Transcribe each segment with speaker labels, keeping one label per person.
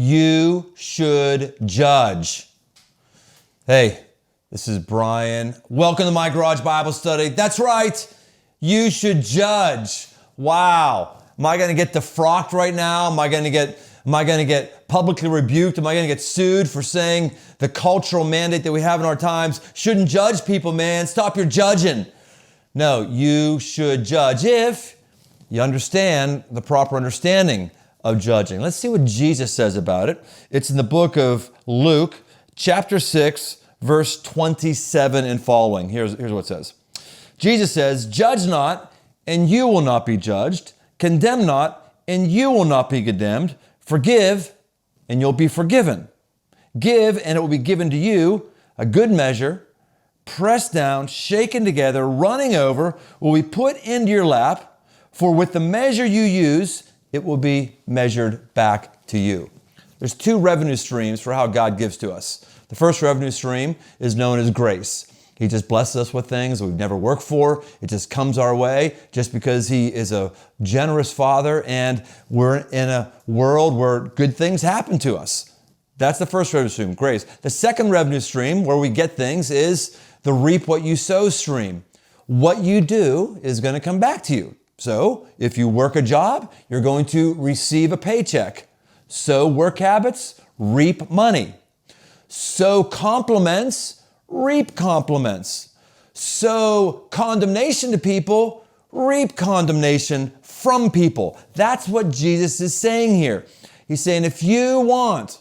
Speaker 1: you should judge. Hey, this is Brian. Welcome to my Garage Bible Study. That's right, you should judge. Wow. Am I going to get defrocked right now? Am I going to get publicly rebuked? Am I going to get sued for saying the cultural mandate that we have in our times? Shouldn't judge people, man. Stop your judging. No, you should judge if you understand the proper understanding of judging. Let's see what Jesus says about it. It's in the book of Luke, chapter 6, verse 27 and following. Here's what it says. Jesus says, "Judge not, and you will not be judged. Condemn not, and you will not be condemned. Forgive, and you'll be forgiven. Give, and it will be given to you. A good measure, pressed down, shaken together, running over, will be put into your lap. For with the measure you use, it will be measured back to you." There's two revenue streams for how God gives to us. The first revenue stream is known as grace. He just blesses us with things we've never worked for. It just comes our way just because He is a generous Father and we're in a world where good things happen to us. That's the first revenue stream, grace. The second revenue stream where we get things is the reap what you sow stream. What you do is going to come back to you. So if you work a job, you're going to receive a paycheck. Sow work habits, reap money. Sow compliments, reap compliments. Sow condemnation to people, reap condemnation from people. That's what Jesus is saying here. He's saying if you want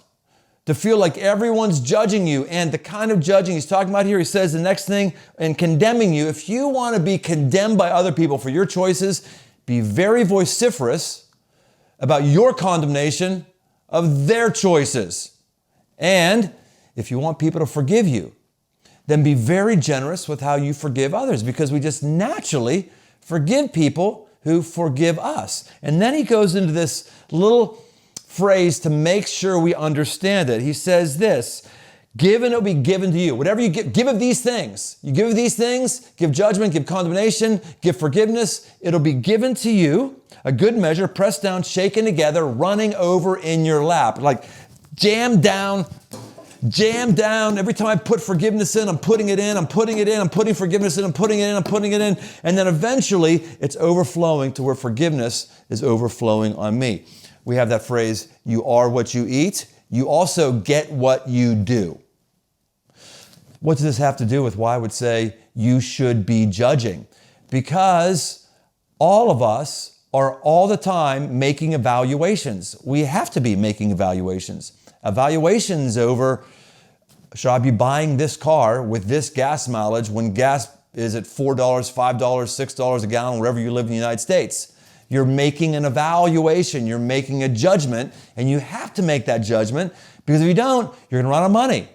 Speaker 1: to feel like everyone's judging you, and the kind of judging he's talking about here, he says the next thing, and condemning you. If you want to be condemned by other people for your choices, be very vociferous about your condemnation of their choices. And if you want people to forgive you, then be very generous with how you forgive others, because we just naturally forgive people who forgive us. And then he goes into this little phrase to make sure we understand it. He says this, "Give and it will be given to you." Whatever you give of these things. You give of these things, give judgment, give condemnation, give forgiveness. It'll be given to you, a good measure, pressed down, shaken together, running over in your lap. Like jam down. Every time I put forgiveness in, I'm putting it in, I'm putting it in, I'm putting forgiveness in, I'm putting it in, I'm putting it in. And then eventually it's overflowing to where forgiveness is overflowing on me. We have that phrase, you are what you eat. You also get what you do. What does this have to do with why I would say you should be judging? Because all of us are all the time making evaluations. We have to be making evaluations. Evaluations over, should I be buying this car with this gas mileage when gas is at $4, $5, $6 a gallon, wherever you live in the United States? You're making an evaluation, you're making a judgment, and you have to make that judgment, because if you don't, you're gonna run out of money.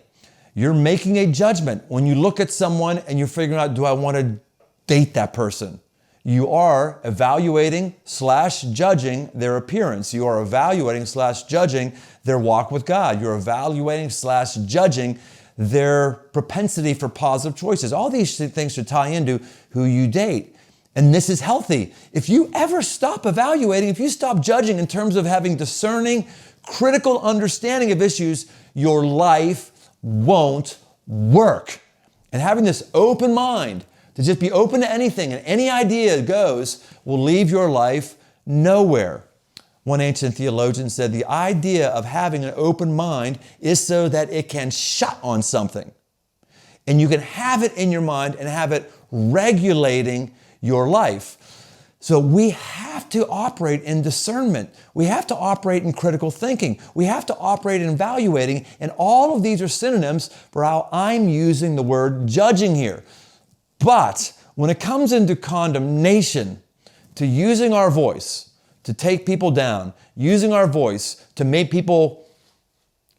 Speaker 1: You're making a judgment when you look at someone and you're figuring out, do I want to date that person? You are evaluating / judging their appearance. You are evaluating / judging their walk with God. You're evaluating / judging their propensity for positive choices. All these things should tie into who you date. And this is healthy. If you ever stop evaluating, if you stop judging in terms of having discerning, critical understanding of issues, your life won't work. And having this open mind, to just be open to anything and any idea goes, will leave your life nowhere. One ancient theologian said the idea of having an open mind is so that it can shut on something. And you can have it in your mind and have it regulating your life. So we have to operate in discernment. We have to operate in critical thinking. We have to operate in evaluating. And all of these are synonyms for how I'm using the word judging here. But when it comes into condemnation, to using our voice to take people down, using our voice to make people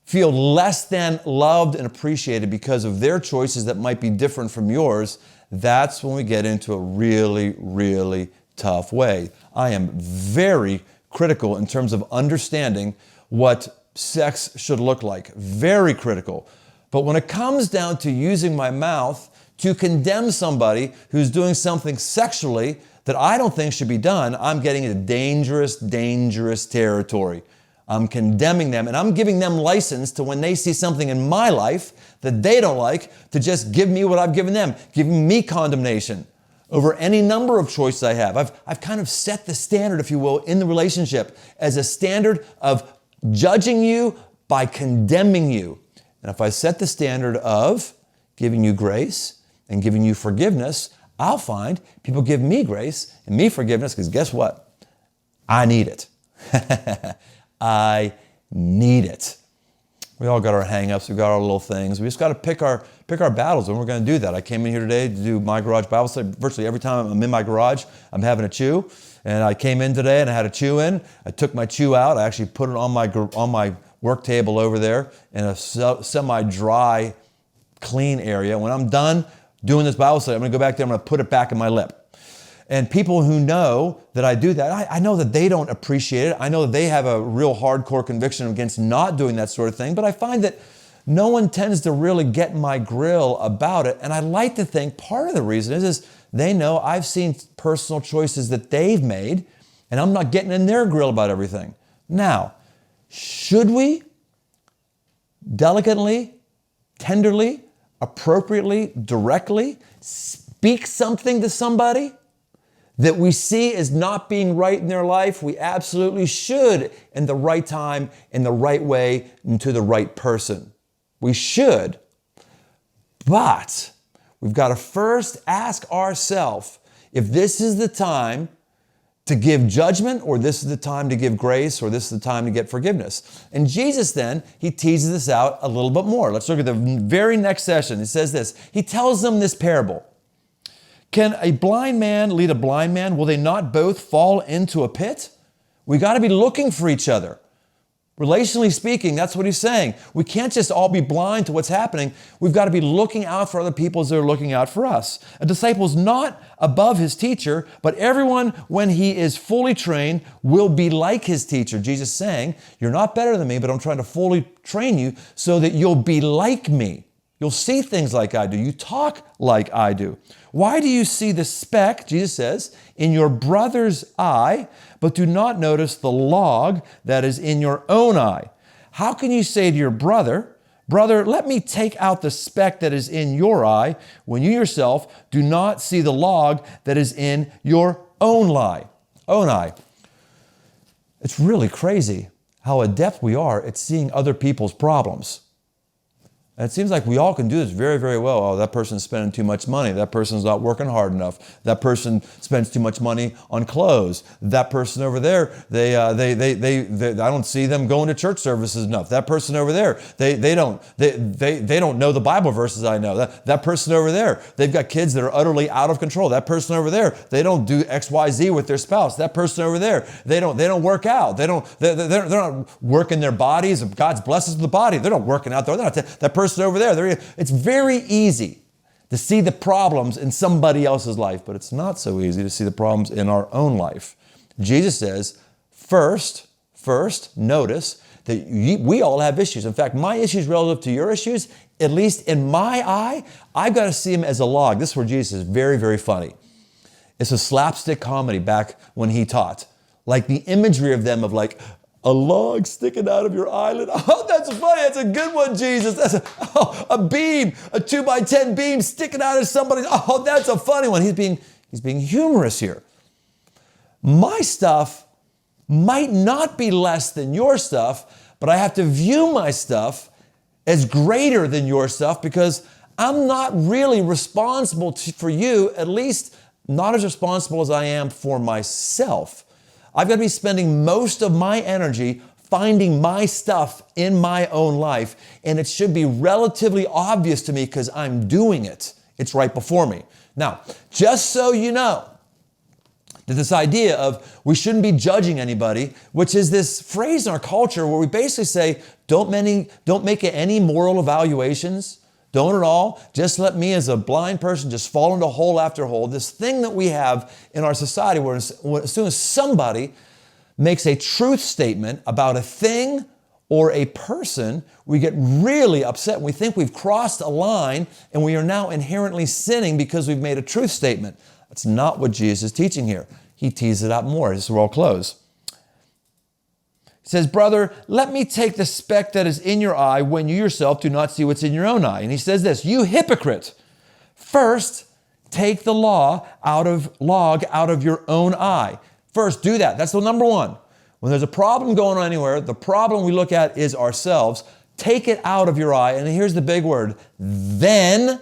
Speaker 1: feel less than loved and appreciated because of their choices that might be different from yours, that's when we get into a really, really tough way. I am very critical in terms of understanding what sex should look like. Very critical. But when it comes down to using my mouth to condemn somebody who's doing something sexually that I don't think should be done, I'm getting into dangerous, dangerous territory. I'm condemning them, and I'm giving them license to, when they see something in my life that they don't like, to just give me what I've given them, giving me condemnation over any number of choices I have. I've kind of set the standard, if you will, in the relationship as a standard of judging you by condemning you. And if I set the standard of giving you grace and giving you forgiveness, I'll find people give me grace and me forgiveness, because guess what? I need it. I need it. We all got our hang-ups, we got our little things. We just got to pick our battles, and we're going to do that. I came in here today to do my garage Bible study. Virtually every time I'm in my garage, I'm having a chew. And I came in today and I had a chew in. I took my chew out. I actually put it on my work table over there in a semi-dry, clean area. When I'm done doing this Bible study, I'm going to go back there, I'm going to put it back in my lip. And people who know that I do that, I know that they don't appreciate it. I know that they have a real hardcore conviction against not doing that sort of thing. But I find that no one tends to really get my grill about it. And I like to think part of the reason is they know I've seen personal choices that they've made, and I'm not getting in their grill about everything. Now, should we delicately, tenderly, appropriately, directly speak something to somebody that we see as not being right in their life? We absolutely should, in the right time, in the right way, and to the right person. We should. But we've got to first ask ourselves if this is the time to give judgment, or this is the time to give grace, or this is the time to get forgiveness. And Jesus then, he teases this out a little bit more. Let's look at the very next session. He says this. He tells them this parable. Can a blind man lead a blind man? Will they not both fall into a pit? We got to be looking for each other. Relationally speaking, that's what he's saying. We can't just all be blind to what's happening. We've got to be looking out for other people as they're looking out for us. A disciple is not above his teacher, but everyone, when he is fully trained, will be like his teacher. Jesus saying, you're not better than me, but I'm trying to fully train you so that you'll be like me. You'll see things like I do. You talk like I do. Why do you see the speck, Jesus says, in your brother's eye, but do not notice the log that is in your own eye? How can you say to your brother, brother, let me take out the speck that is in your eye, when you yourself do not see the log that is in your own eye? It's really crazy how adept we are at seeing other people's problems. And it seems like we all can do this very, very well. Oh, that person's spending too much money. That person's not working hard enough. That person spends too much money on clothes. That person over there, I don't see them going to church services enough. That person over there, they don't know the Bible verses I know. That person over there, they've got kids that are utterly out of control. That person over there, they don't do X, Y, Z with their spouse. That person over there, they don't work out. They're not working their bodies. God's blesses the body. They're not working out there. That person over there. It's very easy to see the problems in somebody else's life, but it's not so easy to see the problems in our own life. Jesus says, first, notice that we all have issues. In fact, my issues relative to your issues, at least in my eye, I've got to see them as a log. This is where Jesus is very, very funny. It's a slapstick comedy back when he taught. Like the imagery of them of like, a log sticking out of your eyelid. Oh, that's funny. That's a good one, Jesus. That's a beam, a 2x10 beam sticking out of somebody's. Oh, that's a funny one. He's being humorous here. My stuff might not be less than your stuff, but I have to view my stuff as greater than your stuff because I'm not really responsible for you, at least not as responsible as I am for myself. I've got to be spending most of my energy finding my stuff in my own life, and it should be relatively obvious to me because I'm doing it. It's right before me. Now, just so you know, that this idea of we shouldn't be judging anybody, which is this phrase in our culture where we basically say, don't make any moral evaluations. Don't at all. Just let me as a blind person just fall into hole after hole. This thing that we have in our society where as soon as somebody makes a truth statement about a thing or a person, we get really upset and we think we've crossed a line and we are now inherently sinning because we've made a truth statement. That's not what Jesus is teaching here. He teases it out more. This is where I'll close. He says, brother, let me take the speck that is in your eye when you yourself do not see what's in your own eye. And he says this, you hypocrite, first take the log out of your own eye. First, do that. That's the number one. When there's a problem going on anywhere, the problem we look at is ourselves. Take it out of your eye. And here's the big word. Then,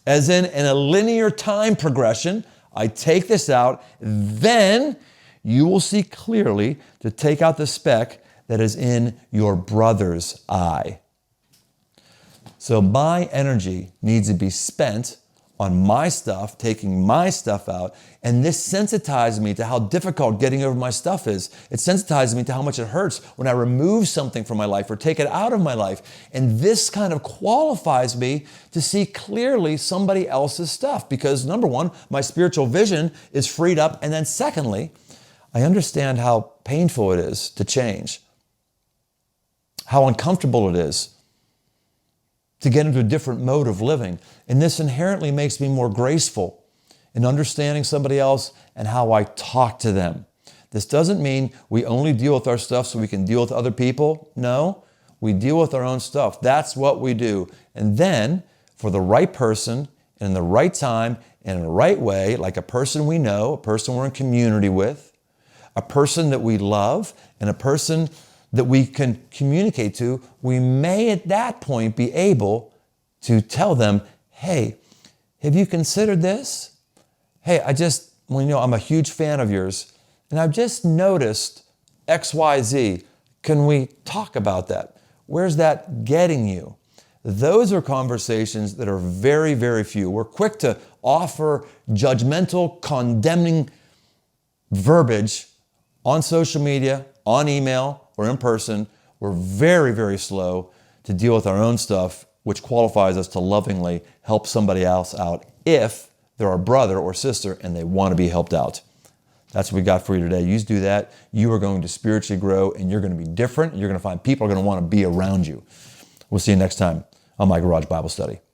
Speaker 1: as in a linear time progression, I take this out, then you will see clearly to take out the speck that is in your brother's eye. So my energy needs to be spent on my stuff, taking my stuff out, and this sensitizes me to how difficult getting over my stuff is. It sensitizes me to how much it hurts when I remove something from my life or take it out of my life. And this kind of qualifies me to see clearly somebody else's stuff because number one, my spiritual vision is freed up, and then secondly, I understand how painful it is to change, how uncomfortable it is to get into a different mode of living. And this inherently makes me more graceful in understanding somebody else and how I talk to them. This doesn't mean we only deal with our stuff so we can deal with other people. No, we deal with our own stuff. That's what we do. And then for the right person, in the right time, in the right way, like a person we know, a person we're in community with, a person that we love, and a person that we can communicate to, we may at that point be able to tell them, hey, have you considered this? Hey, I'm a huge fan of yours, and I've just noticed XYZ. Can we talk about that? Where's that getting you? Those are conversations that are very, very few. We're quick to offer judgmental, condemning verbiage on social media, on email, or in person. We're very, very slow to deal with our own stuff, which qualifies us to lovingly help somebody else out if they're our brother or sister and they want to be helped out. That's what we got for you today. You do that, you are going to spiritually grow and you're going to be different. You're going to find people are going to want to be around you. We'll see you next time on My Garage Bible Study.